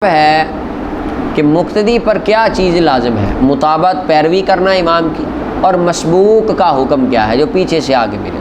ہے کہ مقتدی پر کیا چیز لازم ہے، مطابقت پیروی کرنا امام کی، اور مسبوق کا حکم کیا ہے جو پیچھے سے آگے ملے۔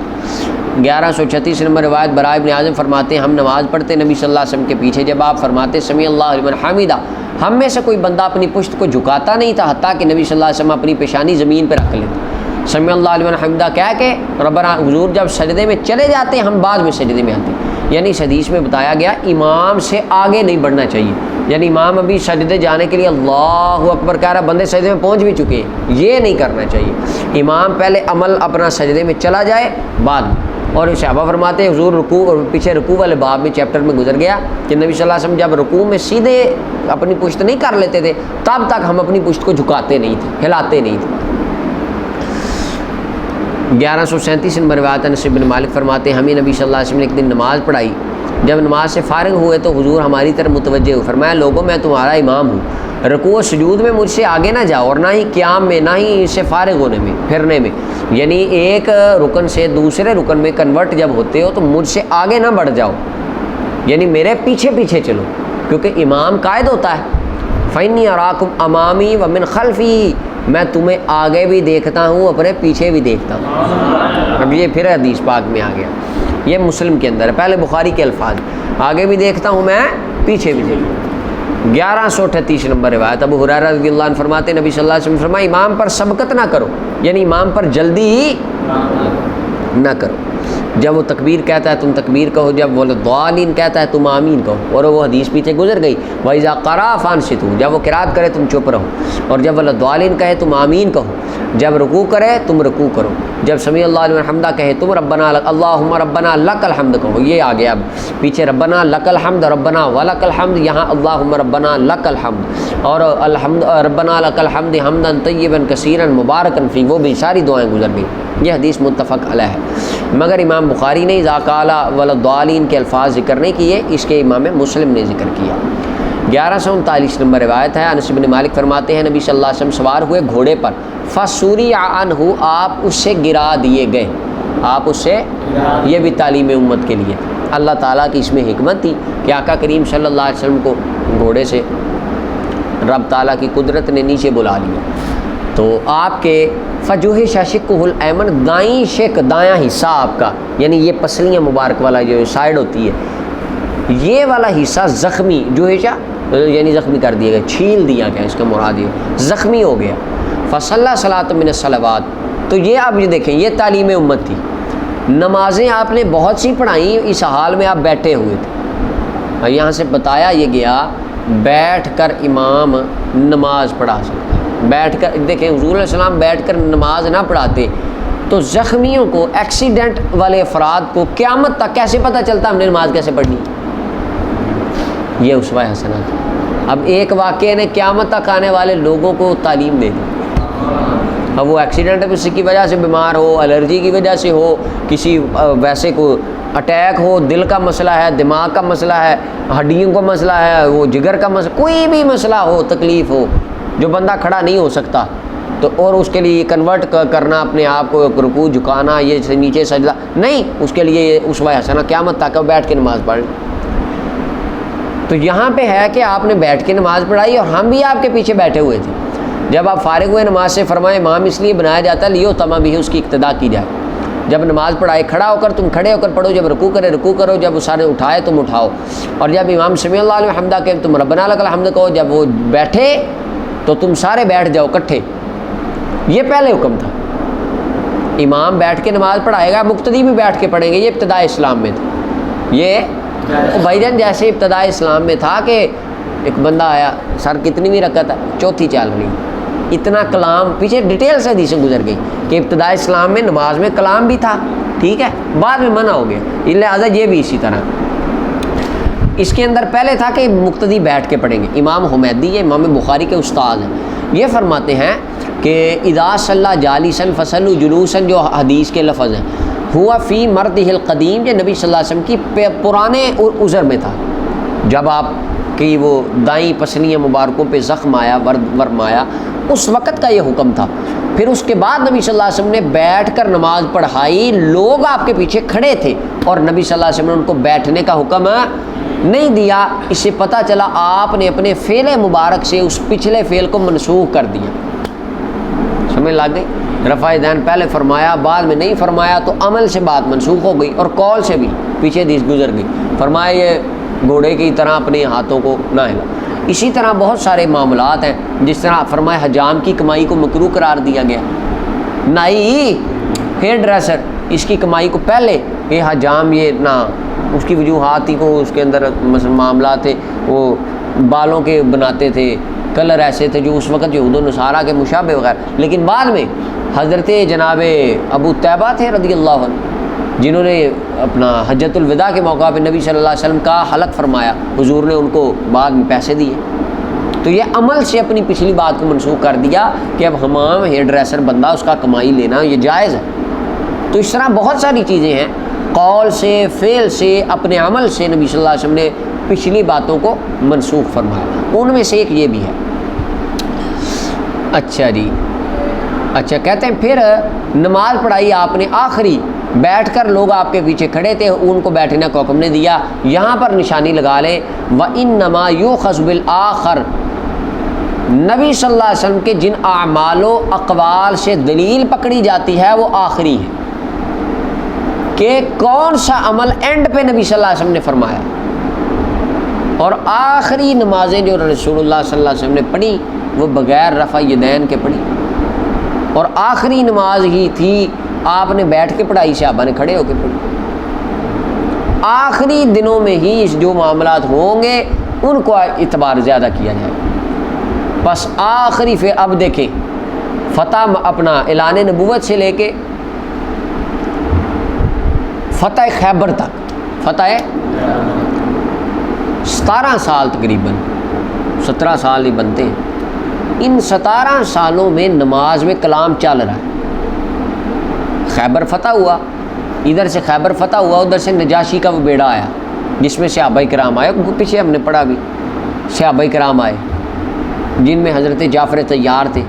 1136 نمبر روایت براء ابن عازب فرماتے ہیں ہم نماز پڑھتے نبی صلی اللہ علیہ وسلم کے پیچھے، جب آپ فرماتے سمیع اللہ لمن حمیدہ، ہم میں سے کوئی بندہ اپنی پشت کو جھکاتا نہیں تھا حتیٰ کہ نبی صلی اللہ علیہ وسلم اپنی پیشانی زمین پہ رکھ لیتے، سمیع اللہ لمن حمیدہ کہہ کے ربنا، حضور جب سجدے میں چلے جاتے ہم بعد میں سجدے میں آتے، یعنی اس حدیث میں بتایا گیا امام سے آگے نہیں بڑھنا چاہیے، یعنی امام ابھی سجدے جانے کے لیے اللہ اکبر کہہ رہا، بندے سجدے میں پہنچ بھی چکے ہیں، یہ نہیں کرنا چاہیے، امام پہلے عمل اپنا سجدے میں چلا جائے بعد میں۔ اور صحابہ فرماتے ہیں حضور رکوع اور پیچھے رکوع والے باب میں چیپٹر میں گزر گیا کہ نبی صلی اللہ علیہ وسلم جب رکوع میں سیدھے اپنی پشت نہیں کر لیتے تھے تب تک ہم اپنی پشت کو جھکاتے نہیں تھے، ہلاتے نہیں تھے۔ 1137 نمبر روایت انس بن مالک فرماتے ہیں ہمیں نبی صلی اللہ علیہ وسلم نے ایک دن نماز پڑھائی، جب نماز سے فارغ ہوئے تو حضور ہماری طرف متوجہ ہوئے، فرمایا لوگوں میں تمہارا امام ہوں، رکوع و سجود میں مجھ سے آگے نہ جاؤ، اور نہ ہی قیام میں، نہ ہی اس سے فارغ ہونے میں، پھرنے میں، یعنی ایک رکن سے دوسرے رکن میں کنورٹ جب ہوتے ہو تو مجھ سے آگے نہ بڑھ جاؤ، یعنی میرے پیچھے پیچھے چلو، کیونکہ امام قائد ہوتا ہے، فإنی اراکم امامی ومن خلفی، میں تمہیں آگے بھی دیکھتا ہوں اپنے پیچھے بھی دیکھتا ہوں۔ اب یہ پھر حدیث پاک میں آ گیا، یہ مسلم کے اندر ہے، پہلے بخاری کے الفاظ، آگے بھی دیکھتا ہوں میں پیچھے بھی دیکھتا ہوں۔ 1138 نمبر روایت ابو ہریرہ رضی اللہ عنہ فرماتے ہیں نبی صلی اللہ علیہ وسلم فرمایا امام پر سبقت نہ کرو، یعنی امام پر جلدی ہی نہ کرو، جب وہ تکبیر کہتا ہے تم تکبیر کہو، جب وہ ضالین کہتا ہے تم آمین کہو، اور وہ حدیث پیچھے گزر گئی وَإِذَا قَرَأَ فَأَنصِتُوا، جب وہ قرات کرے تم چپ رہو، اور جب وہ ضالین کہے تم آمین کہو، جب رکوع کرے تم رکوع کرو، جب سمیع اللہ لمن حمدہ کہے تم ربنا اللہم ربنا لک الحمد کہو، یہ آ گیا اب پیچھے ربنا لک الحمد ربنا ولک الحمد، یہاں اللہم ربنا لک الحمد، اور الحمد ربنا لک الحمد حمدا طیبا کثیرا مبارکا فی، وہ بھی ساری دعائیں گزر گئی، یہ حدیث متفق علیہ ہے، مگر امام بخاری نے اذا قال وللضالین کے الفاظ ذکر نہیں کیے، اس کے امام مسلم نے ذکر کیا۔ 1139 نمبر روایت ہے انس بن مالک فرماتے ہیں نبی صلی اللہ علیہ وسلم سوار ہوئے گھوڑے پر، فسوری عنہ، آپ اس سے گرا دیے گئے، آپ اس سے، یہ بھی تعلیم امت کے لیے، اللہ تعالیٰ کی اس میں حکمت تھی کہ آقا کریم صلی اللہ علیہ وسلم کو گھوڑے سے رب تعالیٰ کی قدرت نے نیچے بلا لیا، تو آپ کے فجوہش شقہ الایمن، دائیں شق، دایاں حصہ آپ کا، یعنی یہ پسلیاں مبارک والا جو سائڈ ہوتی ہے، یہ والا حصہ زخمی، جوہشہ یعنی زخمی کر دیا گیا، چھیل دیا گیا، اس کا مراد یہ زخمی ہو گیا، فصلی صلاۃ من الصلوات، تو یہ آپ یہ دیکھیں یہ تعلیم امت تھی، نمازیں آپ نے بہت سی پڑھائیں، اس حال میں آپ بیٹھے ہوئے تھے، اور یہاں سے بتایا یہ گیا بیٹھ کر امام نماز پڑھا سکتا ہے، بیٹھ کر دیکھیں حضور علیہ السلام بیٹھ کر نماز نہ پڑھاتے تو زخمیوں کو، ایکسیڈنٹ والے افراد کو قیامت تک کیسے پتہ چلتا ہم نے نماز کیسے پڑھنی، یہ اسوہ حسنہ تھا۔ اب ایک واقعے نے قیامت تک آنے والے لوگوں کو تعلیم دے دی، اب وہ ایکسیڈنٹ اس کی وجہ سے بیمار ہو، الرجی کی وجہ سے ہو، کسی ویسے کو اٹیک ہو، دل کا مسئلہ ہے، دماغ کا مسئلہ ہے، ہڈیوں کا مسئلہ ہے، وہ جگر کا مسئلہ، کوئی بھی مسئلہ ہو، تکلیف ہو، جو بندہ کھڑا نہیں ہو سکتا، تو اور اس کے لیے کنورٹ کرنا اپنے آپ کو، رکوع جھکانا، یہ نیچے سجدہ نہیں، اس کے لیے اسوہ حسنہ قیامت تک بیٹھ کے نماز پڑھ لیں۔ تو یہاں پہ ہے کہ آپ نے بیٹھ کے نماز پڑھائی اور ہم بھی آپ کے پیچھے بیٹھے ہوئے تھے، جب آپ فارغ ہوئے نماز سے فرمائے امام اس لیے بنایا جاتا ہے لیو تمام بھی اس کی اقتداء کی جائے، جب نماز پڑھائے کھڑا ہو کر تم کھڑے ہو کر پڑھو، جب رکوع کرے رکوع کرو، جب وہ سارے اٹھائے تم اٹھاؤ، اور جب امام سمیع اللہ لمن حمدہ کہ تم ربنا لک الحمد کہو، جب وہ بیٹھے تو تم سارے بیٹھ جاؤ اکٹھے، یہ پہلے حکم تھا، امام بیٹھ کے نماز پڑھائے گا، مقتدی بھی بیٹھ کے پڑھیں گے، یہ ابتداء اسلام میں تھا، یہ بھائی جان جیسے ابتداء اسلام میں تھا کہ ایک بندہ آیا، سر کتنی بھی رکعت ہے، چوتھی چل رہی، اتنا کلام، پیچھے ڈیٹیل سے حدیثیں گزر گئی کہ ابتداء اسلام میں نماز میں کلام بھی تھا، ٹھیک ہے، بعد میں منع ہو گیا، لہٰذا یہ بھی اسی طرح، اس کے اندر پہلے تھا کہ مقتدی بیٹھ کے پڑھیں گے۔ امام حمیدی یہ امام بخاری کے استاد ہیں، یہ فرماتے ہیں کہ اذا صلی جالسا فصلوا جلوسا، جو حدیث کے لفظ ہیں، ہوا فی مرضہ القدیم، یہ نبی صلی اللہ علیہ وسلم کی پرانے عذر میں تھا، جب آپ کی وہ دائیں پسلیاں مبارکوں پہ زخم آیا، ورم آیا، اس وقت کا یہ حکم تھا۔ پھر اس کے بعد نبی صلی اللہ علیہ وسلم نے بیٹھ کر نماز پڑھائی، لوگ آپ کے پیچھے کھڑے تھے اور نبی صلی اللہ علیہ وسلم نے ان کو بیٹھنے کا حکم نہیں دیا، اس سے پتہ چلا آپ نے اپنے فعل مبارک سے اس پچھلے فعل کو منسوخ کر دیا۔ سمجھ لگ گئی؟ رفع دین پہلے فرمایا بعد میں نہیں فرمایا تو عمل سے بات منسوخ ہو گئی، اور قول سے بھی پیچھے حدیث گزر گئی، فرمایا یہ گھوڑے کی طرح اپنے ہاتھوں کو نہ ہلا۔ اسی طرح بہت سارے معاملات ہیں، جس طرح فرمایا حجام کی کمائی کو مکروہ قرار دیا گیا، نائی ہیئر ڈریسر اس کی کمائی کو پہلے یہ حجام یہ نہ، اس کی وجوہات ہی کو اس کے اندر مثلا معاملات تھے، وہ بالوں کے بناتے تھے، کلر ایسے تھے جو اس وقت یہود و نصارہ کے مشابہ وغیرہ، لیکن بعد میں حضرت جناب ابو طیبہ تھے رضی اللہ عنہ، جنہوں نے اپنا حجۃ الوداع کے موقع پہ نبی صلی اللہ علیہ وسلم کا حلق فرمایا، حضور نے ان کو بعد میں پیسے دیے، تو یہ عمل سے اپنی پچھلی بات کو منسوخ کر دیا کہ اب حمام ہیئر ڈریسر بندہ اس کا کمائی لینا یہ جائز ہے۔ تو اس طرح بہت ساری چیزیں ہیں، قول سے، فعل سے، اپنے عمل سے نبی صلی اللہ علیہ وسلم نے پچھلی باتوں کو منسوخ فرمایا، ان میں سے ایک یہ بھی ہے۔ اچھا جی، اچھا کہتے ہیں پھر نماز پڑھائی آپ نے آخری، بیٹھ کر لوگ آپ کے پیچھے کھڑے تھے، ان کو بیٹھنے کا حکم نے دیا، یہاں پر نشانی لگا لیں وَإِنَّمَا يُؤْخَذُ بِالْآخَرِ، نبی صلی اللہ علیہ وسلم کے جن اعمال و اقوال سے دلیل پکڑی جاتی ہے وہ آخری ہے، کہ کون سا عمل اینڈ پہ نبی صلی اللہ علیہ وسلم نے فرمایا، اور آخری نمازیں جو رسول اللہ صلی اللہ علیہ وسلم نے پڑھی وہ بغیر رفع یدین کے پڑھی، اور آخری نماز ہی تھی آپ نے بیٹھ کے پڑھائی، صحابہ نے کھڑے ہو کے پڑھی۔ آخری دنوں میں ہی جو معاملات ہوں گے ان کو اعتبار زیادہ کیا جائے گا۔ بس آخری پھر اب دیکھیں فتح اپنا اعلان نبوت سے لے کے فتح خیبر تک، فتح 17 سال تقریباً، 17 سال ہی بنتے ہیں، ان 17 سالوں میں نماز میں کلام چل رہا ہے۔ خیبر فتح ہوا، ادھر سے خیبر فتح ہوا، ادھر سے نجاشی کا وہ بیڑا آیا جس میں صحابہ کرام آئے، پیچھے ہم نے پڑھا بھی، صحابہ کرام آئے جن میں حضرت جعفر طیار تھے،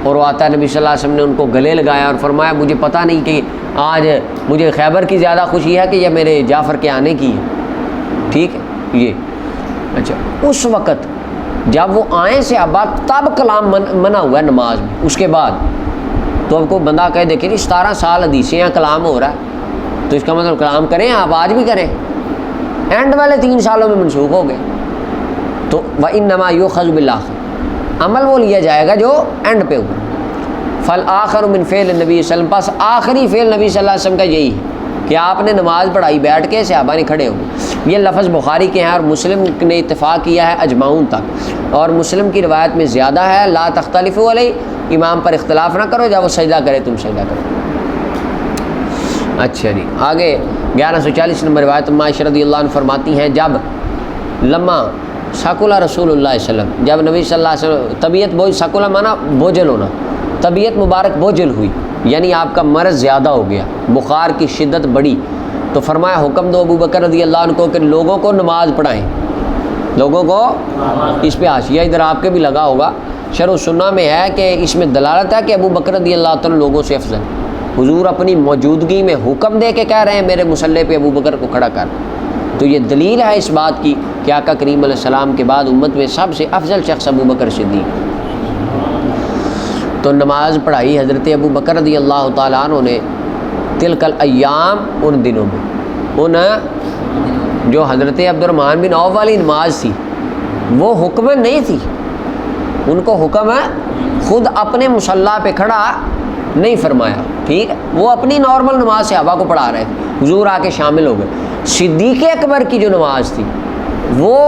اور وہ آتا ہے نبی صلی اللہ علیہ وسلم نے ان کو گلے لگایا اور فرمایا مجھے پتہ نہیں کہ آج مجھے خیبر کی زیادہ خوشی ہے کہ یہ میرے جعفر کے آنے کی ہے، ٹھیک ہے یہ۔ اچھا اس وقت جب وہ آئیں صحابہ تب کلام منع ہوا ہے نماز میں، اس کے بعد تو اب کو بندہ کہے دیکھیں جی 17 سال حدیثیں ہیں کلام ہو رہا ہے، تو اس کا مطلب کلام کریں آپ آج بھی کریں، اینڈ والے 3 سالوں میں منسوخ ہو گئے، تو وَإِنَّمَا يُؤْخَذُ بِالْآخِرِ، عمل وہ لیا جائے گا جو اینڈ پہ ہوا۔ فَالْآخَرُ مِنْ فعل النبی صلی اللہ علیہ وسلم، پس آخری فعل نبی صلی اللہ علیہ وسلم کا یہی ہے کہ آپ نے نماز پڑھائی بیٹھ کے، صحابہ نے کھڑے ہوئے۔ یہ لفظ بخاری کے ہیں اور مسلم نے اتفاق کیا ہے اجمعون تک، اور مسلم کی روایت میں زیادہ ہے لا تختلفوا علیہ، امام پر اختلاف نہ کرو، جب وہ سجدہ کرے تم سجدہ کرو۔ اچھا جی آگے 1140 نمبر روایت عائشہ رضی اللہ عنہ فرماتی ہیں جب لما ثقل رسول اللہ صلی اللہ علیہ وسلم، جب نبی صلی اللہ علیہ وسلم طبیعت بوجھ، ثقل مانا بوجھل ہونا، طبیعت مبارک بوجھل ہوئی، یعنی آپ کا مرض زیادہ ہو گیا، بخار کی شدت بڑھی، تو فرمایا حکم دو ابو بکر رضی اللہ عنہ کو کہ لوگوں کو نماز پڑھائیں، لوگوں کو، اس پہ حاشیہ ادھر آپ کے بھی لگا ہوگا، شرح السنہ میں ہے کہ اس میں دلالت ہے کہ ابو بکر رضی اللہ عنہ لوگوں سے افضل، حضور اپنی موجودگی میں حکم دے کے کہہ رہے ہیں میرے مصلی پہ ابو بکر کو کھڑا کر، تو یہ دلیل ہے اس بات کی کہ آقا کریم علیہ السلام کے بعد امت میں سب سے افضل شخص ابو بکر صدیق۔ تو نماز پڑھائی حضرت ابو بکر رضی اللہ تعالیٰ عنہ نے تلک الایام، ان دنوں میں، ان جو حضرت عبد الرحمن بن عوف والی نماز تھی وہ حکم نہیں تھی، ان کو حکم ہے خود اپنے مصلی پہ کھڑا نہیں فرمایا، ٹھیک ہے، وہ اپنی نارمل نماز صحابہ کو پڑھا رہے تھے، حضور آ کے شامل ہو گئے۔ صدیق اکبر کی جو نماز تھی وہ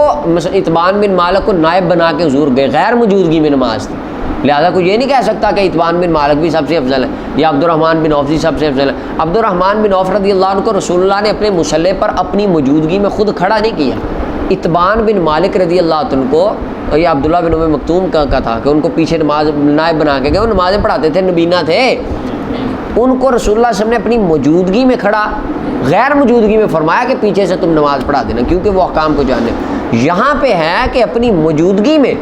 اتبان بن مالک کو نائب بنا کے حضور گئے، غیر موجودگی میں نماز تھی، لہذا کوئی یہ نہیں کہہ سکتا کہ اتبان بن مالک بھی سب سے افضل ہے یا عبد الرحمن بن عوف بھی سب سے افضل ہے۔ عبد الرحمن بن عوف رضی اللہ عنہ کو رسول اللہ نے اپنے مصلی پر اپنی موجودگی میں خود کھڑا نہیں کیا، اتبان بن مالک رضی اللہ عنہ کو، یہ عبداللہ بن ام مکتوم کا تھا کہ ان کو پیچھے نماز نائب بنا کے گئے، وہ نمازیں پڑھاتے تھے، نبینا تھے، ان کو رسول اللہ صلی اللہ علیہ وسلم نے اپنی موجودگی میں کھڑا، غیر موجودگی میں فرمایا کہ پیچھے سے تم نماز پڑھا دینا، کیونکہ وہ احکام کو جانے۔ یہاں پہ ہے کہ اپنی موجودگی میں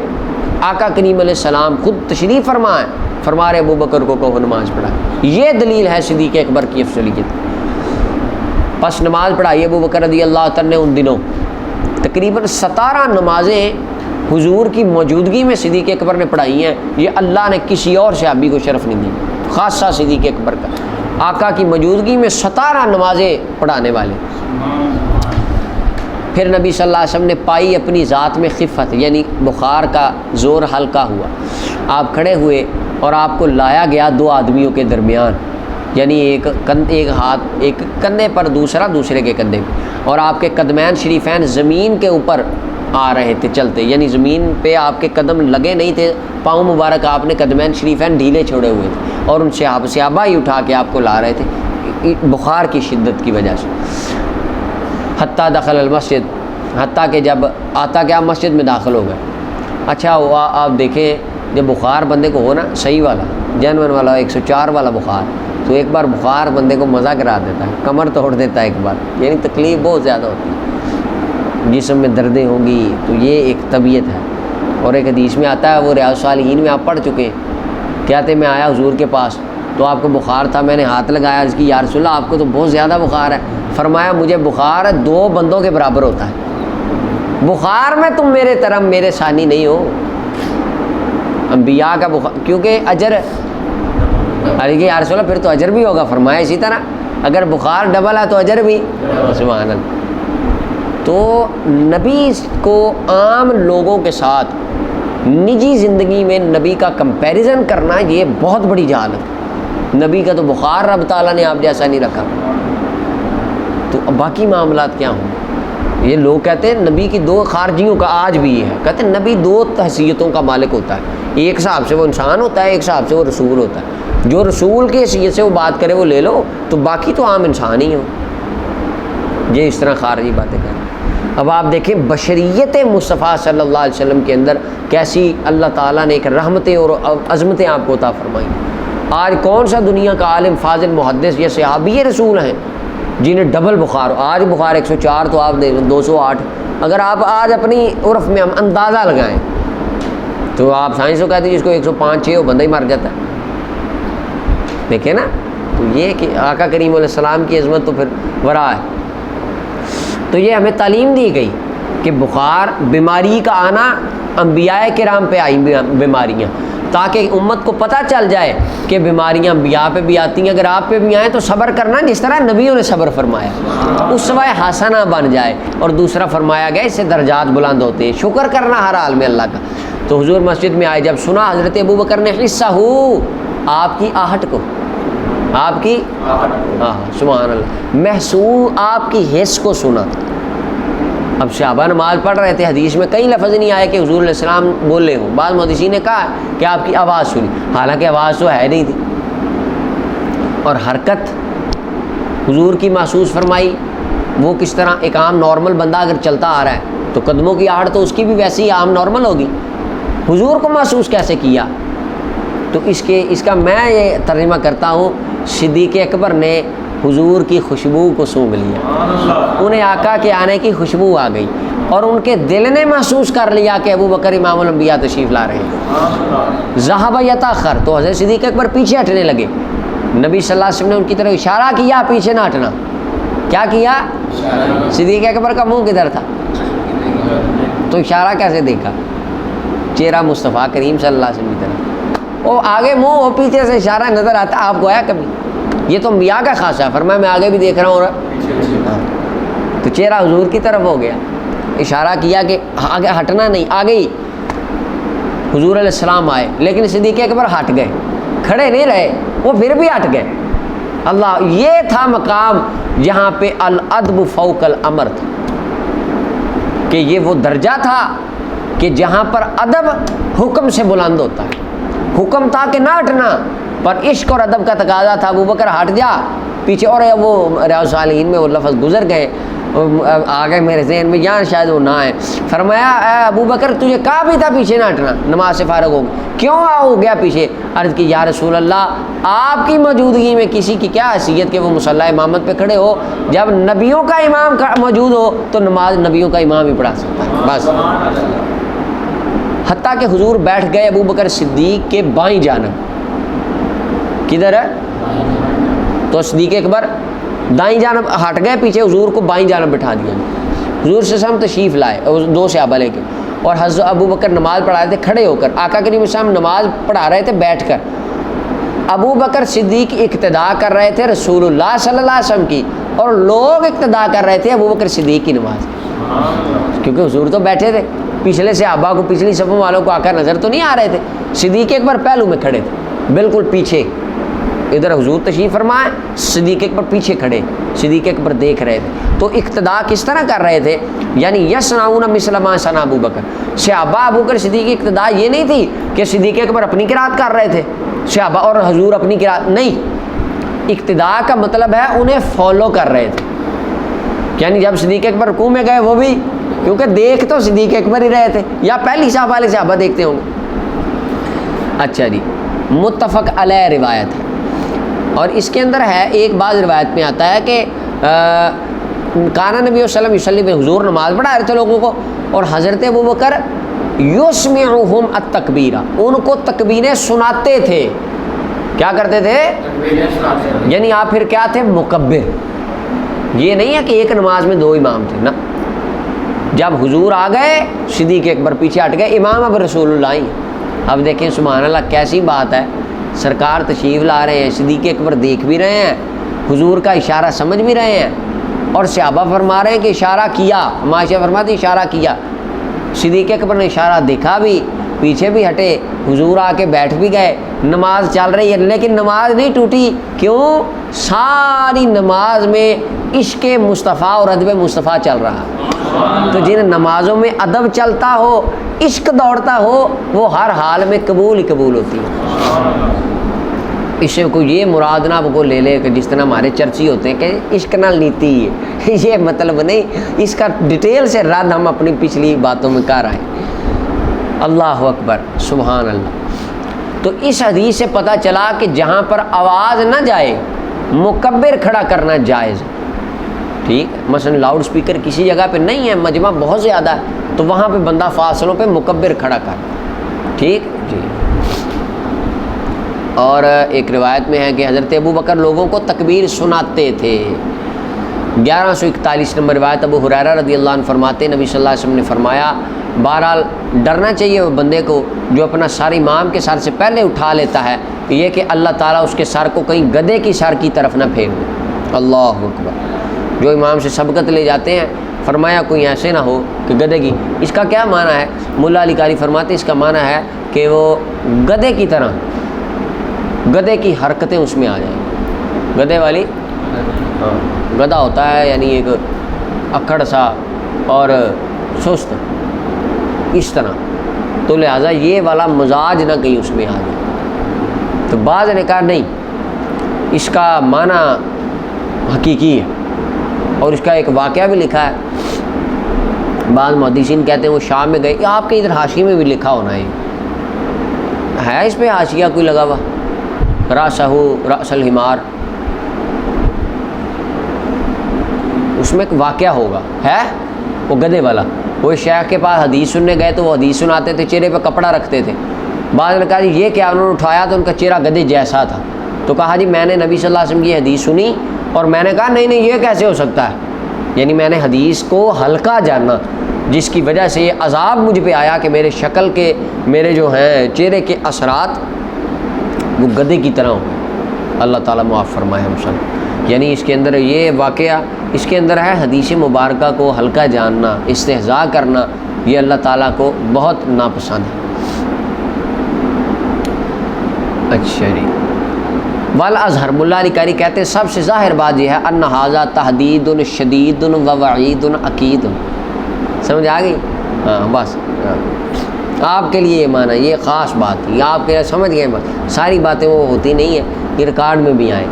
آقا کریم علیہ السلام خود تشریف فرمائیں، فرما رہے ابو بکر کو کہو نماز پڑھائیں، یہ دلیل ہے صدیق اکبر کی افضلیت۔ پس نماز پڑھائی ابو بکر رضی اللہ عنہ نے ان دنوں، تقریباً 17 نمازیں حضور کی موجودگی میں صدیق اکبر نے پڑھائی ہیں. یہ اللہ نے کسی اور صحابی کو شرف نہیں دی، خاصہ صدیق اکبر کا، آقا کی موجودگی میں 17 نمازیں پڑھانے والے. پھر نبی صلی اللہ علیہ وسلم نے پائی اپنی ذات میں خفت، یعنی بخار کا زور ہلکا ہوا. آپ کھڑے ہوئے اور آپ کو لایا گیا 2 آدمیوں کے درمیان، یعنی ایک ہاتھ ایک کندھے پر، دوسرے کے کندھے پہ، اور آپ کے قدمین شریفین زمین کے اوپر آ رہے تھے چلتے، یعنی زمین پہ آپ کے قدم لگے نہیں تھے، پاؤں مبارک آپ نے قدمین شریفین ڈھیلے چھوڑے ہوئے تھے، اور ان صحابہ ہی اٹھا کے آپ کو لا رہے تھے بخار کی شدت کی وجہ سے. حتیٰ دخل المسجد، حتیٰ کہ جب آتا کہ آپ مسجد میں داخل ہو گئے. اچھا ہوا آپ دیکھیں جب بخار بندے کو ہو نا صحیح والا جینون والا 104 والا بخار، تو ایک بار بخار بندے کو مزہ کرا دیتا ہے، کمر توڑ دیتا ہے ایک بار، یعنی تکلیف بہت زیادہ ہوتی ہے، جسم میں دردیں ہوں گی، تو یہ ایک طبیعت ہے. اور ایک حدیث میں آتا ہے، وہ ریاض الصالحین میں آپ پڑھ چکے ہیں، کہتے میں آیا حضور کے پاس تو آپ کو بخار تھا، میں نے ہاتھ لگایا، اس کی یا رسول اللہ آپ کو تو بہت زیادہ بخار ہے. فرمایا مجھے بخار 2 بندوں کے برابر ہوتا ہے، بخار میں تم میرے طرح میرے ثانی نہیں ہو. انبیاء کا بخار، کیونکہ اجر علی کے یا رسول اللہ پھر تو اجر بھی ہوگا. فرمایا اسی طرح اگر بخار ڈبل ہے تو اجر بھی. سبحان اللہ. تو نبی کو عام لوگوں کے ساتھ نجی زندگی میں نبی کا کمپیریزن کرنا یہ بہت بڑی جہالت. نبی کا تو بخار رب تعالیٰ نے آپ جیسا نہیں رکھا، تو باقی معاملات کیا ہوں. یہ لوگ کہتے ہیں نبی کی 2 خارجیوں کا آج بھی یہ ہے، کہتے ہیں نبی 2 حیثیتوں کا مالک ہوتا ہے، ایک حساب سے وہ انسان ہوتا ہے، ایک حساب سے وہ رسول ہوتا ہے. جو رسول کی حیثیت سے وہ بات کرے وہ لے لو، تو باقی تو عام انسان ہی ہو. یہ اس طرح خارجی باتیں کریں. اب آپ دیکھیں بشریت مصطفیٰ صلی اللہ علیہ وسلم کے اندر کیسی اللہ تعالیٰ نے ایک رحمتیں اور عظمتیں آپ کو عطا فرمائیں. آج کون سا دنیا کا عالم فاضل محدث یا صحابی رسول ہیں جنہیں ڈبل بخار ہو؟ آج بخار 104 تو آپ 208. اگر آپ آج اپنی عرف میں ہم اندازہ لگائیں تو آپ سائنس کو کہتے ہیں جس کو 105-6 ہو بندہ ہی مر جاتا ہے. دیکھیں نا، تو یہ کہ آقا کریم علیہ السلام کی عظمت تو پھر ورا ہے. تو یہ ہمیں تعلیم دی گئی کہ بخار بیماری کا آنا، انبیاء کرام پہ آئی بیماریاں، تاکہ امت کو پتہ چل جائے کہ بیماریاں انبیاء پہ بھی آتی ہیں، اگر آپ پہ بھی آئیں تو صبر کرنا جس طرح نبیوں نے صبر فرمایا، اسوہ حسنہ بن جائے. اور دوسرا فرمایا گیا اس سے درجات بلند ہوتے ہیں، شکر کرنا ہر حال میں اللہ کا. تو حضور مسجد میں آئے، جب سنا حضرت ابوبکر نے حصہ ہو آپ کی آہٹ کو، آپ کی سبحان اللہ، محسوس آپ کی حس کو سنا. اب صحابہ نماز پڑھ رہے تھے، حدیث میں کئی لفظ نہیں آئے کہ حضور علیہ السلام بولے ہوں. بعض محدثین نے کہا کہ آپ کی آواز سنی، حالانکہ آواز تو ہے نہیں تھی. اور حرکت حضور کی محسوس فرمائی، وہ کس طرح ایک عام نارمل بندہ اگر چلتا آ رہا ہے تو قدموں کی آہٹ تو اس کی بھی ویسی عام نارمل ہوگی، حضور کو محسوس کیسے کیا؟ تو اس کا میں یہ ترجمہ کرتا ہوں، صدیق اکبر نے حضور کی خوشبو کو سونگھ لیا، انہیں آقا کے آنے کی خوشبو آ گئی، اور ان کے دل نے محسوس کر لیا کہ ابوبکر امام الانبیاء تشریف لا رہے ہیں. ذہب یتاخر، تو حضرت صدیق اکبر پیچھے ہٹنے لگے. نبی صلی اللہ علیہ وسلم نے ان کی طرف اشارہ کیا پیچھے نہ ہٹنا. کیا کیا؟ صدیق اکبر کا منہ کدھر تھا؟ تو اشارہ کیسے دیکھا؟ چہرہ مصطفیٰ کریم صلی اللہ علیہ وسلم کی طرف، وہ آگے منہ وہ پیچھے سے اشارہ نظر آتا. آپ کو آیا کبھی؟ یہ تو انبیاء کا خاصہ ہے. فرمایا میں آگے بھی دیکھ رہا ہوں، تو چہرہ حضور کی طرف ہو گیا. اشارہ کیا کہ آگے ہٹنا نہیں، آگے ہی. حضور علیہ السلام آئے، لیکن صدیق اکبر ہٹ گئے، کھڑے نہیں رہے، وہ پھر بھی ہٹ گئے. اللہ، یہ تھا مقام جہاں پہ الادب فوق الامر تھا، کہ یہ وہ درجہ تھا کہ جہاں پر ادب حکم سے بلند ہوتا ہے. حکم تھا کہ نہ ہٹنا، پر عشق اور ادب کا تقاضا تھا ابوبکر ہٹ جا پیچھے. اور وہ ریاض الصالحین میں وہ لفظ گزر گئے، آگے میرے ذہن میں یہاں شاید وہ نہ ہے. فرمایا اے ابوبکر تجھے کہا بھی تھا پیچھے نہ ہٹنا، نماز سے فارغ ہو کیوں ہو گیا پیچھے؟ عرض کی یا رسول اللہ، آپ کی موجودگی میں کسی کی کیا حیثیت کہ وہ مصلی امامت پہ کھڑے ہو؟ جب نبیوں کا امام موجود ہو تو نماز نبیوں کا امام ہی پڑھا سکتا ہے بس. حتیٰ کہ حضور بیٹھ گئے ابوبکر صدیق کے بائیں جانب. کدھر ہے؟ تو صدیق اکبر دائیں جانب ہٹ گئے پیچھے، حضور کو بائیں جانب بٹھا دیا. حضور صلی اللہ علیہ وسلم تشریف لائے اور 2 صحابہ لے کے، اور حضرت ابو بکر نماز پڑھا رہے تھے کھڑے ہو کر، آقا کریم صلی اللہ علیہ وسلم نماز پڑھا رہے تھے بیٹھ کر، ابو بکر صدیق اقتدا کر رہے تھے رسول اللہ صلی اللہ علیہ وسلم کی، اور لوگ اقتدا کر رہے تھے ابو بکر صدیق کی نماز، کیونکہ حضور تو بیٹھے تھے، پچھلے صحابہ کو پچھلی صفوں والوں کو آقا نظر تو نہیں آ رہے تھے، صدیق اکبر پہلو میں کھڑے تھے بالکل پیچھے، ادھر حضور تشریف فرمائے، صدیق اکبر پیچھے کھڑے، صدیق اکبر دیکھ رہے تھے، تو اقتدا کس طرح کر رہے تھے، یعنی یصنعون مثل ما صنع ابو بکر، صحابہ ابو بکر صدیق کی اقتدا یہ نہیں تھی کہ صدیق اکبر اپنی قرات کر رہے تھے صحابہ اور حضور اپنی قرات، نہیں، اقتدا کا مطلب ہے انہیں فالو کر رہے تھے، یعنی جب صدیق اکبر رکوع میں گئے وہ بھی، کیونکہ دیکھ تو صدیق اکبر ہی رہے تھے، یا پہلی صاحب والے صحابہ دیکھتے ہوں گے۔ اچھا جی، متفق علیہ روایت ہے، اور اس کے اندر ہے ایک بعض روایت میں آتا ہے کہ کانا نبی صلی اللہ علیہ وسلم حضور نماز پڑھا رہے تھے لوگوں کو، اور حضرت ابو بکر یسمعہم التکبیرہ، ان کو تکبیریں سناتے تھے، کیا کرتے تھے، یعنی آپ پھر کیا تھے، مکبر، یہ نہیں ہے کہ ایک نماز میں 2 امام تھے نا، جب حضور آ گئے صدیق اکبر پیچھے ہٹ گئے، امام اب رسول اللہ ہی۔ اب دیکھیں سبحان اللہ کیسی بات ہے، سرکار تشریف لا رہے ہیں، صدیق اکبر دیکھ بھی رہے ہیں، حضور کا اشارہ سمجھ بھی رہے ہیں، اور صحابہ فرما رہے ہیں کہ اشارہ کیا، معاشہ فرماتے اشارہ کیا، صدیق اکبر نے اشارہ دیکھا بھی، پیچھے بھی ہٹے، حضور آ کے بیٹھ بھی گئے، نماز چل رہی ہے، لیکن نماز نہیں ٹوٹی، کیوں، ساری نماز میں عشق مصطفیٰ اور ادب مصطفیٰ چل رہا، تو جن نمازوں میں ادب چلتا ہو، عشق دوڑتا ہو، وہ ہر حال میں قبول ہی قبول ہوتی ہے۔ اس سے کوئی یہ مراد نہ کو لے لے کہ جس طرح ہمارے چرچی ہوتے ہیں کہ عشق نال نیتی ہے، یہ مطلب نہیں، اس کا ڈیٹیل سے رد ہم اپنی پچھلی باتوں میں کر آئے۔ اللہ اکبر، سبحان اللہ۔ تو اس حدیث سے پتہ چلا کہ جہاں پر آواز نہ جائے مکبر کھڑا کرنا جائز ہے، ٹھیک، مثلا لاؤڈ سپیکر کسی جگہ پہ نہیں ہے، مجمع بہت زیادہ ہے، تو وہاں پہ بندہ فاصلوں پہ مکبر کھڑا کر، ٹھیک جی۔ اور ایک روایت میں ہے کہ حضرت ابو بکر لوگوں کو تکبیر سناتے تھے۔ 1141 نمبر روایت، ابو ہریرہ رضی اللہ عنہ فرماتے ہیں نبی صلی اللہ علیہ وسلم نے فرمایا، بہرحال ڈرنا چاہیے وہ بندے کو جو اپنا سر امام کے سر سے پہلے اٹھا لیتا ہے، یہ کہ اللہ تعالیٰ اس کے سر کو کہیں گدھے کی سر کی طرف نہ پھیر دے۔ اللہ اکبر، جو امام سے سبقت لے جاتے ہیں، فرمایا کوئی ایسے نہ ہو کہ گدھے کی، اس کا کیا معنی ہے، ملا علی قاری فرماتے ہیں اس کا معنی ہے کہ وہ گدھے کی طرح، گدھے کی حرکتیں اس میں آ جائیں، گدھے والی، گدھا ہوتا ہے یعنی ایک اکڑ سا اور سست، اس طرح، تو لہٰذا یہ والا مزاج نہ کہیں اس میں آ جائے۔ تو بعض نے کہا نہیں، اس کا معنی حقیقی ہے، اور اس کا ایک واقعہ بھی لکھا ہے، بعض محدثین کہتے ہیں وہ شام میں گئے، آپ کے ادھر حاشیے میں بھی لکھا ہونا ہے اس پہ حاشیہ کوئی لگا ہوا، راسہ راس الحمار، اس میں ایک واقعہ ہوگا، ہے وہ گدھے والا، وہ شیخ کے پاس حدیث سننے گئے تو وہ حدیث سناتے تھے، چہرے پہ کپڑا رکھتے تھے، بعض نے کہا جی یہ کیا، انہوں نے اٹھایا تو ان کا چہرہ گدھے جیسا تھا، تو کہا جی میں نے نبی صلی اللہ علیہ وسلم کی حدیث سنی اور میں نے کہا نہیں یہ کیسے ہو سکتا ہے، یعنی میں نے حدیث کو ہلکا جانا، جس کی وجہ سے یہ عذاب مجھ پہ آیا کہ میرے شکل کے، میرے جو ہیں چہرے کے اثرات وہ گدھے کی طرح ہوں، اللہ تعالیٰ معاف فرمائے ہم سب۔ یعنی اس کے اندر یہ واقعہ، اس کے اندر ہے حدیث مبارکہ کو ہلکا جاننا، استہزاء کرنا، یہ اللہ تعالیٰ کو بہت ناپسند ہے۔ اچھا جی، والاظہر، ملا علی قاری کہتے ہیں سب سے ظاہر بات یہ ہے ان ھذا تحدید شدید و وعید عقید، سمجھ آ گئی؟ ہاں بس آپ کے لیے یہ معنی، یہ خاص بات تھی، آپ کے سمجھ گئے، بس ساری باتیں وہ ہوتی نہیں ہیں، یہ ریکارڈ میں بھی آئیں۔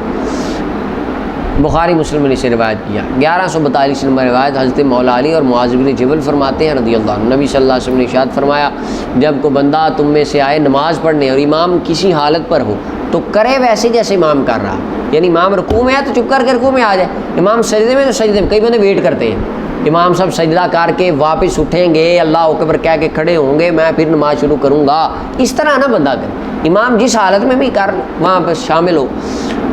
بخاری مسلم نے اسے روایت کیا۔ 1142 نمبر روایت، حضرت مولا علی اور معاذ بن جبل فرماتے ہیں رضی اللہ عنہ، نبی صلی اللہ علیہ وسلم نے ارشاد فرمایا، جب کوئی بندہ تم میں سے آئے نماز پڑھنے اور امام کسی حالت پر ہو تو کرے ویسے جیسے امام کر رہا، یعنی امام رکوع میں ہے تو چپ کر کے رکوع میں آ جائے، امام سجدے میں تو سجدے میں، کئی بندے ویٹ کرتے ہیں، امام صاحب سجدہ کر کے واپس اٹھیں گے، اللہ اکبر کہہ کے کھڑے ہوں گے، میں پھر نماز شروع کروں گا، اس طرح نہ بندہ کرے، امام جس حالت میں بھی کر وہاں پر شامل ہو۔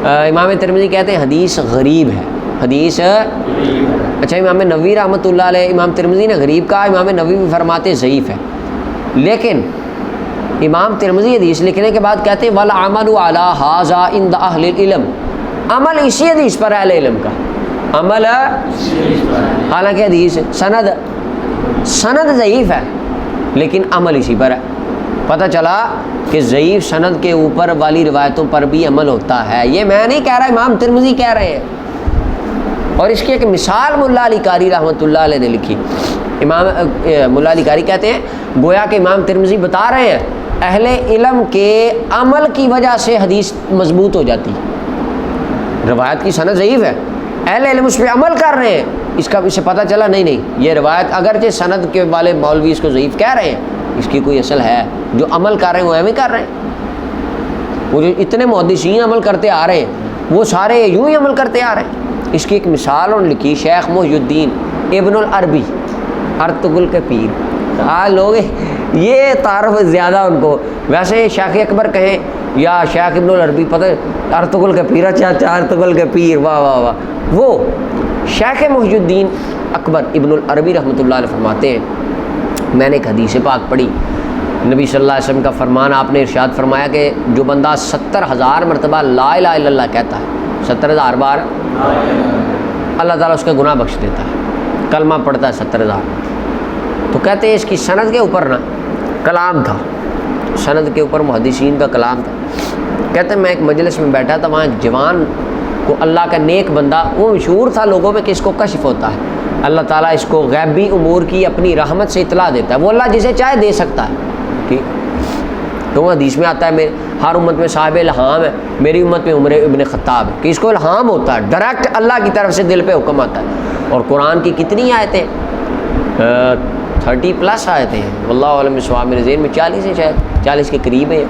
امام ترمذی کہتے ہیں حدیث غریب ہے، حدیث اچھا امام نووی رحمۃ اللہ علیہ، امام ترمذی نے غریب کہا، امام نووی بھی فرماتے ضعیف ہے، لیکن امام ترمذی حدیث لکھنے کے بعد کہتے ہیں والعمل علی ھذا عند اہل العلم، عمل اسی حدیث پر اہل علم کا عمل ہے، حالانکہ حدیث سند ضعیف ہے لیکن عمل اسی پر ہے۔ پتہ چلا کہ ضعیف سند کے اوپر والی روایتوں پر بھی عمل ہوتا ہے، یہ میں نہیں کہہ رہا، امام ترمذی کہہ رہے ہیں۔ اور اس کی ایک مثال ملا علی قاری رحمۃ اللہ علیہ نے لکھی۔ امام ملا علی قاری کہتے ہیں گویا کہ امام ترمذی بتا رہے ہیں اہل علم کے عمل کی وجہ سے حدیث مضبوط ہو جاتی، روایت کی سند ضعیف ہے، اہل علم اس پہ عمل کر رہے ہیں، اس سے پتہ چلا نہیں یہ روایت اگرچہ سند کے والے مولوی اس کو ضعیف کہہ رہے ہیں، اس کی کوئی اصل ہے، جو عمل کر رہے ہیں وہ ایویں کر رہے ہیں، وہ جو اتنے محدثین عمل کرتے آ رہے ہیں وہ سارے یوں ہی عمل کرتے آ رہے ہیں۔ اس کی ایک مثال انہوں نے لکھی، شیخ محی الدین ابن العربی ارطغرل کے پیر، لوگ یہ تعارف زیادہ ان کو، ویسے شیخ اکبر کہیں یا شیخ ابن العربی، پتہ ارطغرل کے پیر، اچھا ارطغرل کے پیر، واہ واہ واہ۔ وہ شیخ محی الدین اکبر ابن العربی رحمۃ اللہ علیہ فرماتے ہیں میں نے ایک حدیث پاک پڑھی، نبی صلی اللہ علیہ وسلم کا فرمان، آپ نے ارشاد فرمایا کہ جو بندہ 70,000 مرتبہ لا الہ الا اللہ کہتا ہے، 70,000 بار، اللہ تعالیٰ اس کے گناہ بخش دیتا ہے، کلمہ پڑھتا ہے 70,000۔ تو کہتے ہیں اس کی سند کے اوپر نا کلام تھا، سند کے اوپر محدثین کا کلام تھا۔ کہتے ہیں میں ایک مجلس میں بیٹھا تھا، وہاں ایک جوان کو اللہ کا نیک بندہ، وہ مشہور تھا لوگوں میں کہ اس کو کشف ہوتا ہے، اللہ تعالیٰ اس کو غیبی امور کی اپنی رحمت سے اطلاع دیتا ہے، وہ اللہ جسے چاہے دے سکتا ہے، ٹھیک۔ تو وہ حدیث میں آتا ہے ہر امت میں صاحب الہام ہے، میری امت میں عمر ابن خطاب ہے، کہ اس کو الہام ہوتا ہے، ڈائریکٹ اللہ کی طرف سے دل پہ حکم آتا ہے۔ اور قرآن کی کتنی آیتیں 30+ آیتیں ہیں، واللہ عالم بالصواب، میرے ذہن میں 40 ہے، شاید 40 کے قریب ہیں،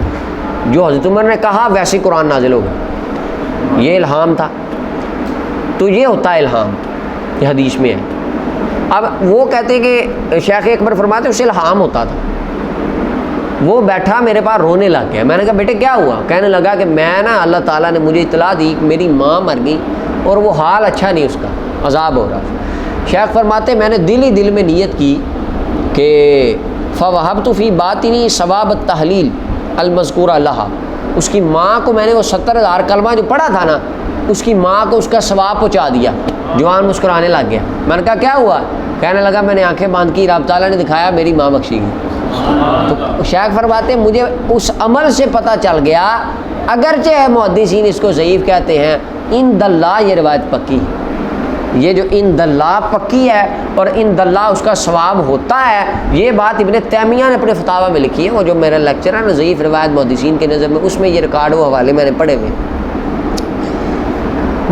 جو حضرت عمر نے کہا ویسے قرآن نازل ہو گیا، یہ الہام تھا۔ تو یہ ہوتا ہے الہام، یہ حدیث میں ہے۔ اب وہ کہتے ہیں کہ شیخ اکبر فرماتے ہیں اسے الہام ہوتا تھا، وہ بیٹھا میرے پاس رونے لگ گیا، میں نے کہا بیٹے کیا ہوا؟ کہنے لگا کہ میں نا اللہ تعالیٰ نے مجھے اطلاع دی میری ماں مر گئی اور وہ حال اچھا نہیں، اس کا عذاب ہو رہا۔ شیخ فرماتے میں نے دل میں نیت کی کہ فوہبت فی باطنی ثواب التحلیل المذکورہ لہا، اس کی ماں کو میں نے وہ 70,000 کلمہ جو پڑھا تھا نا، اس کی ماں کو اس کا ثواب پہنچا دیا۔ جوان مسکرانے لگ گیا، میں نے کہا کیا ہوا؟ کہنے لگا میں نے آنکھیں بند کی، رب تعالیٰ نے دکھایا میری ماں بخشی گئی۔ تو شیخ فرماتے ہیں مجھے اس عمل سے پتہ چل گیا، اگرچہ محدثین اس کو ضعیف کہتے ہیں، عند اللہ یہ روایت پکی، یہ جو عند اللہ پکی ہے اور عند اللہ اس کا ثواب ہوتا ہے، یہ بات ابن تیمیہ نے اپنے فتاویٰ میں لکھی ہے، وہ جو میرا لیکچر ہے نا ضعیف روایت محدثین کے نظر میں، اس میں یہ ریکارڈ و حوالے میں نے پڑھے ہوئے۔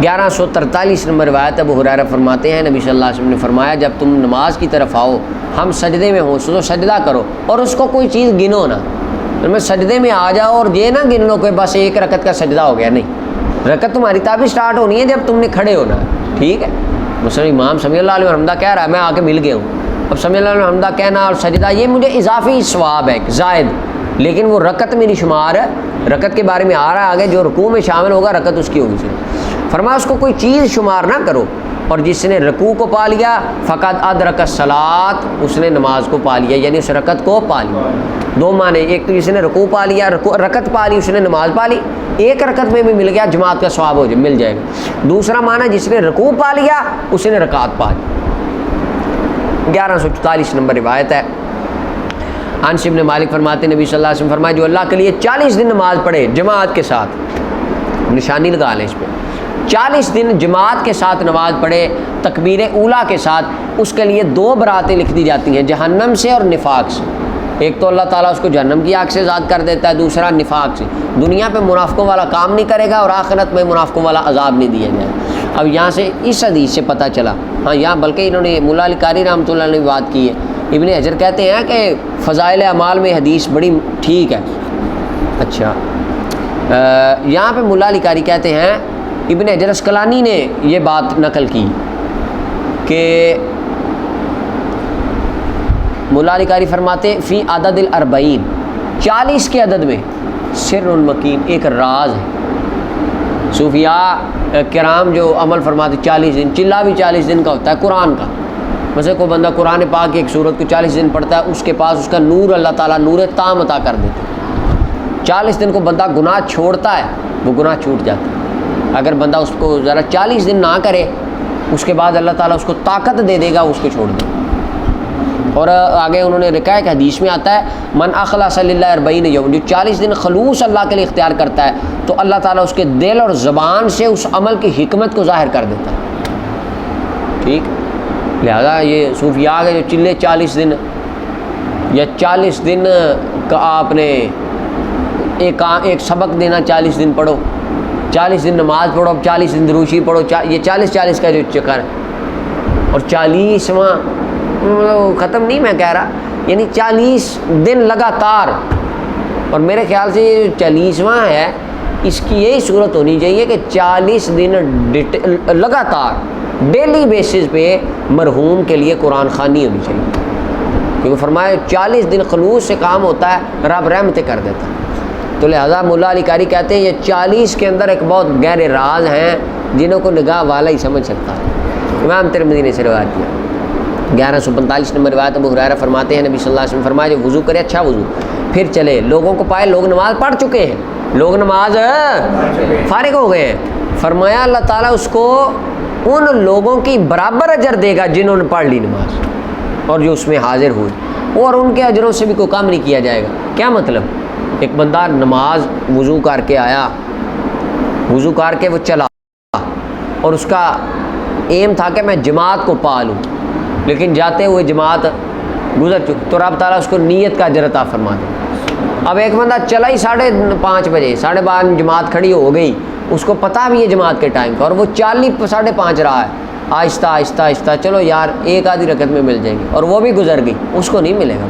1143 نمبر روایت ابو ہریرہ فرماتے ہیں نبی صلی اللہ علیہ وسلم نے فرمایا جب تم نماز کی طرف آؤ، ہم سجدے میں ہوں تو سجدہ کرو اور اس کو کوئی چیز گنو نہ، میں سجدے میں آ جاؤ اور یہ نہ گن لو کہ بس ایک رکعت کا سجدہ ہو گیا، نہیں، رکعت تمہاری تابع سٹارٹ ہونی ہے جب تم نے کھڑے ہونا، ٹھیک ہے۔ مثلا امام سمیع اللہ علیہ حمدہ کہہ رہا ہے، میں آ کے مل گیا ہوں، اب سمیع اللہ علیہ حمدہ کہنا اور سجدہ یہ مجھے اضافی ثواب ہے زائد، لیکن وہ رکعت میری شمار ہے، رکعت کے بارے میں آ رہا ہے آگے، جو رکوع میں شامل ہوگا رکعت اس کی ہوگی صرف۔ فرمایا اس کو کوئی چیز شمار نہ کرو، اور جس نے رکوع کو پا لیا فقط ادرک الصلاۃ، اس نے نماز کو پا لیا، یعنی اس رکعت کو پا لیا۔ دو معنی، ایک تو جس نے رکوع پا لیا، رکعت پا لی، اس نے نماز پا لی، ایک رکعت میں بھی مل گیا، جماعت کا ثواب مل جائے گا۔ دوسرا معنی جس نے رکوع پا لیا اس نے رکعت پا لی۔ 1144 نمبر روایت ہے، انس بن مالک فرماتے نبی صلی اللہ علیہ وسلم فرمایا جو اللہ کے لیے 40 دن نماز پڑھے جماعت کے ساتھ، نشانی لگا لیں اس پہ، 40 دن جماعت کے ساتھ نماز پڑھے تکبیر اولیٰ کے ساتھ، اس کے لیے 2 براتیں لکھ دی جاتی ہیں، جہنم سے اور نفاق سے۔ ایک تو اللہ تعالیٰ اس کو جہنم کی آگ سے آزاد کر دیتا ہے، دوسرا نفاق سے، دنیا پہ منافقوں والا کام نہیں کرے گا اور آخرت میں منافقوں والا عذاب نہیں دیا جائے گا۔ اب یہاں سے اس حدیث سے پتہ چلا، ہاں یہاں بلکہ انہوں نے ملا علی قاری رحمۃ اللہ نے بات کی ہے، ابن حجر کہتے ہیں کہ فضائل اعمال میں حدیث بڑی ٹھیک ہے۔ اچھا یہاں پہ ملا علی قاری کہتے ہیں ابن حجر اسقلانی نے یہ بات نقل کی کہ ملا علی قاری فرماتے فی عدد ال40، 40 کے عدد میں سر مکین ایک راز ہے، صوفیاء کرام جو عمل فرماتے 40 دن، چلا بھی 40 دن کا ہوتا ہے قرآن کا. مثلا کوئی بندہ قرآن پاک کی ایک سورت کو 40 دن پڑھتا ہے، اس کے پاس اس کا نور اللہ تعالیٰ نور تام عطا کر دیتے ہیں. 40 دن کو بندہ گناہ چھوڑتا ہے وہ گناہ چھوٹ جاتا ہے. اگر بندہ اس کو ذرا 40 دن نہ کرے اس کے بعد اللہ تعالیٰ اس کو طاقت دے دے گا اس کو چھوڑ دے. اور آگے انہوں نے لکھا ہے کہ حدیث میں آتا ہے من اخلص للہ 40 یوم، جو 40 دن خلوص اللہ کے لیے اختیار کرتا ہے تو اللہ تعالیٰ اس کے دل اور زبان سے اس عمل کی حکمت کو ظاہر کر دیتا ہے. ٹھیک، لہذا یہ صوفیاء کے جو چلے 40 دن یا 40 دن کا آپ نے ایک سبق دینا، 40 دن پڑھو، 40 دن نماز پڑھو، 40 دن دروشی پڑھو، یہ 40 کا جو چکر ہے. اور 40واں ختم نہیں میں کہہ رہا، یعنی 40 دن لگاتار. اور میرے خیال سے یہ 40واں ہے اس کی یہی صورت ہونی چاہیے کہ 40 دن لگاتار ڈیلی بیسس پہ مرحوم کے لیے قرآن خوانی ہونی چاہیے، کیونکہ فرمایا 40 دن خلوص سے کام ہوتا ہے، رب رحمتیں کر دیتا ہے. تو لہذا مولا علی قاری کہتے ہیں یہ 40 کے اندر ایک بہت گہرے راز ہیں جنہوں کو نگاہ والا ہی سمجھ سکتا ہے. امام ترمذی نے سے روایت کیا. 1145 نمبر روایت ابو ہریرہ فرماتے ہیں نبی صلی اللہ علیہ وسلم فرمایا جو وضو کرے اچھا وضو، پھر چلے لوگوں کو پائے لوگ نماز پڑھ چکے ہیں، لوگ نماز فارغ ہو گئے ہیں. فرمایا اللہ تعالیٰ اس کو ان لوگوں کی برابر اجر دے گا جنہوں نے پڑھ لی نماز اور جو اس میں حاضر ہوئے، اور ان کے اجروں سے بھی کوئی کم نہیں کیا جائے گا. کیا مطلب؟ ایک بندہ نماز وضو کر کے آیا، وضو کر کے وہ چلا اور اس کا ایم تھا کہ میں جماعت کو پا لوں، لیکن جاتے ہوئے جماعت گزر چکی تو رب تعالیٰ اس کو نیت کا اجر عطا فرما دے. اب ایک بندہ چلا ہی 5:30 بجے، 5:30 جماعت کھڑی ہو گئی، اس کو پتہ بھی ہے جماعت کے ٹائم کا، اور وہ 5:40 رہا ہے، آہستہ آہستہ آہستہ چلو یار ایک آدھی رکعت میں مل جائے گی، اور وہ بھی گزر گئی، اس کو نہیں ملے گا.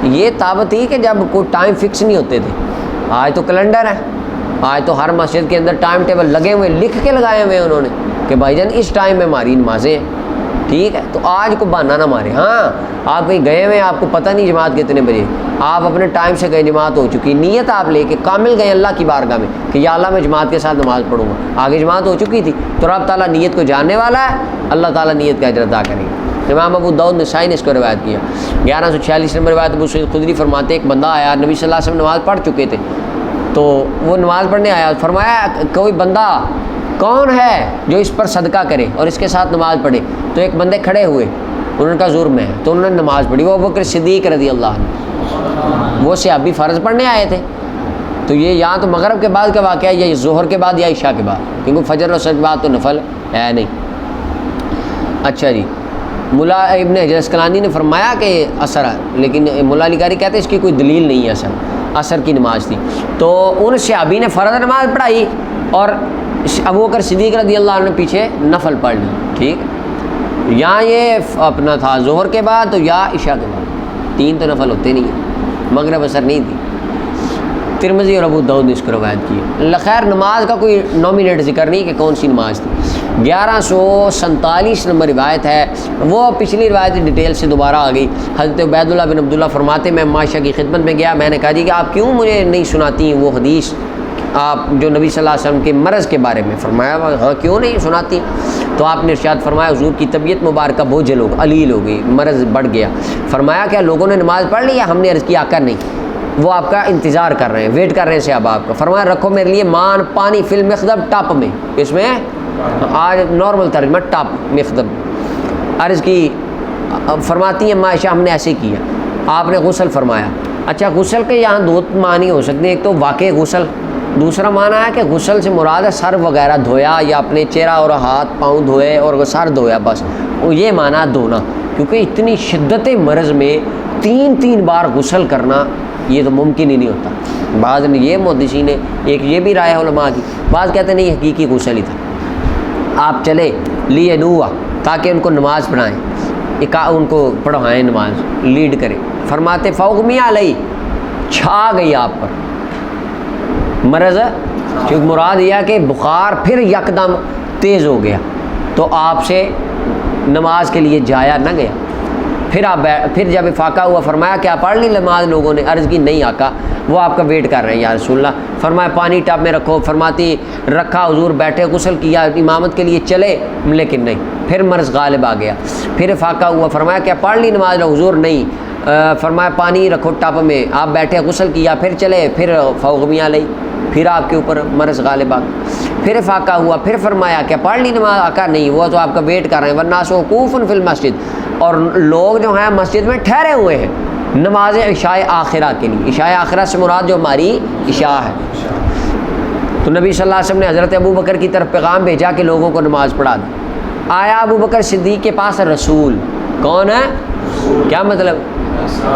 یہ تابت ہی کہ جب کوئی ٹائم فکس نہیں ہوتے تھے. آج تو کیلنڈر ہے، آج تو ہر مسجد کے اندر ٹائم ٹیبل لگے ہوئے، لکھ کے لگائے ہوئے انہوں نے کہ بھائی جان اس ٹائم میں ہماری نمازیں ہیں. ٹھیک ہے، تو آج کو بہانہ نہ مارے. ہاں آپ کہیں گئے ہوئے، آپ کو پتہ نہیں جماعت کتنے بجے، آپ اپنے ٹائم سے گئے، جماعت ہو چکی، نیت آپ لے کے کامل گئے اللہ کی بارگاہ میں کہ یا اللہ میں جماعت کے ساتھ نماز پڑھوں گا، آگے جماعت ہو چکی تھی تو رب تعالیٰ نیت کو جاننے والا ہے، اللہ تعالیٰ نیت کا اجر عطا کرے گا. امام ابو داؤد نسائی نے اس کو روایت کیا. 1146 نمبر روایت ابو سعید خدری فرماتے ایک بندہ آیا، نبی صلی اللہ علیہ وسلم نماز پڑھ چکے تھے تو وہ نماز پڑھنے آیا، فرمایا کوئی بندہ کون ہے جو اس پر صدقہ کرے اور اس کے ساتھ نماز پڑھے. تو ایک بندے کھڑے ہوئے، انہوں نے کہا ظہر میں ہے، تو انہوں نے نماز پڑھی. وہ ابوبکر صدیق رضی اللہ عنہ، وہ صحابی فرض پڑھنے آئے تھے. تو یہ یہاں تو مغرب کے بعد کا واقعہ ہے، یا ظہر کے بعد یا عشاء کے بعد، کیونکہ فجر اور سجد بعد تو نفل ہے نہیں. اچھا جی، ملا ابن حجر اسقلانی نے فرمایا کہ اثر ہے، لیکن مولا علی قاری کہتے ہیں اس کی کوئی دلیل نہیں ہے. اثر کی نماز تھی تو ان صحابی نے فرض نماز پڑھائی اور ابوبکر صدیق رضی اللہ عنہ نے پیچھے نفل پڑھ لی. ٹھیک، یا یہ اپنا تھا ظہر کے بعد تو یا عشاء کے بعد، 3 تو نفل ہوتے نہیں ہیں، مغرب اثر نہیں تھی. ترمذی اور ابو داؤد نے اس کو روایت کی. خیر نماز کا کوئی نومینیٹ ذکر نہیں کہ کون سی نماز تھی. 1147 نمبر روایت ہے، وہ پچھلی روایت ڈیٹیل سے دوبارہ آ گئی. حضرت عبید اللہ بن عبداللہ فرماتے میں معاشہ کی خدمت میں گیا، میں نے کہا جی کہ آپ کیوں مجھے نہیں سناتی وہ حدیث آپ جو نبی صلی اللہ علیہ وسلم کے مرض کے بارے میں؟ فرمایا ہاں کیوں نہیں سناتی. تو آپ نے ارشاد فرمایا حضور کی طبیعت مبارکہ بوجھل ہو علیل ہو گئی، مرض بڑھ گیا. فرمایا کیا لوگوں نے نماز پڑھ لی؟ ہم نے عرض کیا کر نہیں، وہ آپ کا انتظار کر رہے ہیں، ویٹ کر رہے ہیں صاحب آپ کا. فرمایا رکھو میرے لیے مان پانی فی المخدب، ٹاپ میں، اس میں آج نارمل ترجمہ ٹاپ مخدب. عرض کی فرماتی ہیں معاشہ ہم نے ایسے کیا، آپ نے غسل فرمایا. اچھا غسل کے یہاں 2 معنی ہو سکتے ہیں، ایک تو واقع غسل، دوسرا معنی ہے کہ غسل سے مراد ہے سر وغیرہ دھویا یا اپنے چہرہ اور ہاتھ پاؤں دھوئے اور سر دھویا، بس وہ یہ معنی دھونا. کیونکہ اتنی شدت مرض میں 3 بار غسل کرنا یہ تو ممکن ہی نہیں ہوتا. بعض نے یہ محدثین نے ایک یہ بھی رائے علماء کی، بعض کہتے نہیں حقیقی غسل ہی تھا. آپ چلے لیے نوا تاکہ ان کو نماز پڑھائیں، ان کو پڑھوائیں نماز، لیڈ کریں. فرماتے فوقمی علیہ، چھا گئی آپ پر مرض، کیونکہ مراد یہ کہ بخار پھر یکدم تیز ہو گیا تو آپ سے نماز کے لیے جایا نہ گیا. پھر جب افاقہ ہوا فرمایا کیا پڑھ لی نماز لوگوں نے؟ عرض کی نہیں آقا، وہ آپ کا ویٹ کر رہے ہیں یا رسول اللہ۔ فرمایا پانی ٹب میں رکھو، فرماتی رکھا، حضور بیٹھے، غسل کیا، امامت کے لیے چلے، لیکن نہیں، پھر مرض غالب آ گیا۔ پھر افاقہ ہوا، فرمایا کیا پڑھ لی نماز؟ حضور نہیں۔ فرمایا پانی رکھو ٹب میں، آپ بیٹھے، غسل کیا، پھر چلے، پھر فوقمیاں لئی، پھر آپ کے اوپر مرض غالب آ گیا۔ پھر افاقہ ہوا، پھر فرمایا کیا پڑھ لی نماز؟ آقا نہیں، وہ تو آپ کا ویٹ کر رہے ہیں، والناس وقوف فی المسجد، اور لوگ جو ہیں مسجد میں ٹھہرے ہوئے ہیں نماز عشاء آخرہ کے لیے۔ عشاء آخرہ سے مراد جو ہماری عشاء ہے۔ تو نبی صلی اللہ علیہ وسلم نے حضرت ابو بکر کی طرف پیغام بھیجا کہ لوگوں کو نماز پڑھا دیں۔ آیا ابو بکر صدیق کے پاس رسول، کون ہے؟ کیا مطلب؟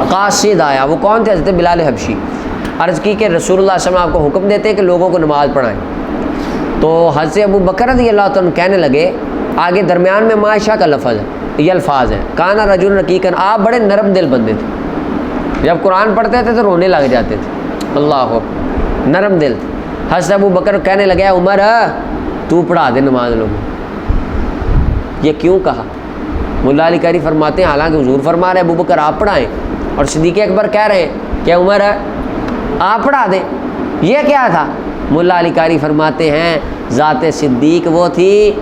قاصد آیا۔ وہ کون تھے؟ حضرت بلال حبشی۔ عرض کی کہ رسول اللہ صلی اللہ علیہ وسلم آپ کو حکم دیتے ہیں کہ لوگوں کو نماز پڑھائیں۔ تو حضرت ابو بکر رضی اللہ عنہ کہنے لگے، آگے درمیان میں معاشہ کا لفظ ہے، یہ الفاظ ہیں، کانا رجل رقیقاً، آپ بڑے نرم دل بندے تھے، جب قرآن پڑھتے تھے تو رونے لگ جاتے تھے، اللہ اکبر، نرم دل تھے۔ حضرت ابو بکر کہنے لگے عمر تو پڑھا دے نماز لوگوں۔ یہ کیوں کہا؟ مولا علی قاری فرماتے ہیں حالانکہ حضور فرما رہے ابو بکر آپ پڑھائیں، اور صدیق اکبر کہہ رہے ہیں کہ عمر آپ پڑھا دیں، یہ کیا تھا؟ مولا علی قاری فرماتے ہیں ذات صدیق وہ تھی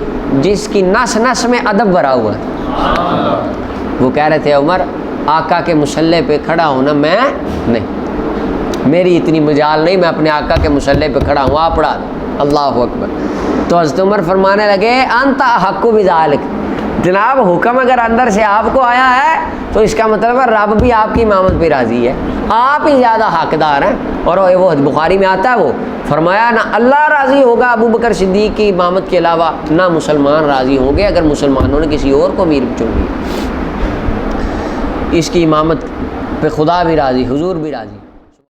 جس کی نس نس میں ادب بھرا ہوا ہے۔ وہ کہہ رہے تھے عمر آقا کے مصلی پہ کھڑا ہونا میں نہیں، میری اتنی مجال نہیں، میں اپنے آقا کے مصلی پہ کھڑا ہوں، آپ پڑھا دیں۔ اللہ اکبر۔ تو حضرت عمر فرمانے لگے انت حق بذالک، جناب حکم اگر اندر سے آپ کو آیا ہے تو اس کا مطلب ہے رب بھی آپ کی امامت پہ راضی ہے، آپ ہی زیادہ حقدار ہیں۔ اور وہ بخاری میں آتا ہے، وہ فرمایا نہ اللہ راضی ہوگا ابو بکر صدیق کی امامت کے علاوہ، نہ مسلمان راضی ہوں گے اگر مسلمانوں نے کسی اور کو امیر چن لیا۔ اس کی امامت پہ خدا بھی راضی، حضور بھی راضی۔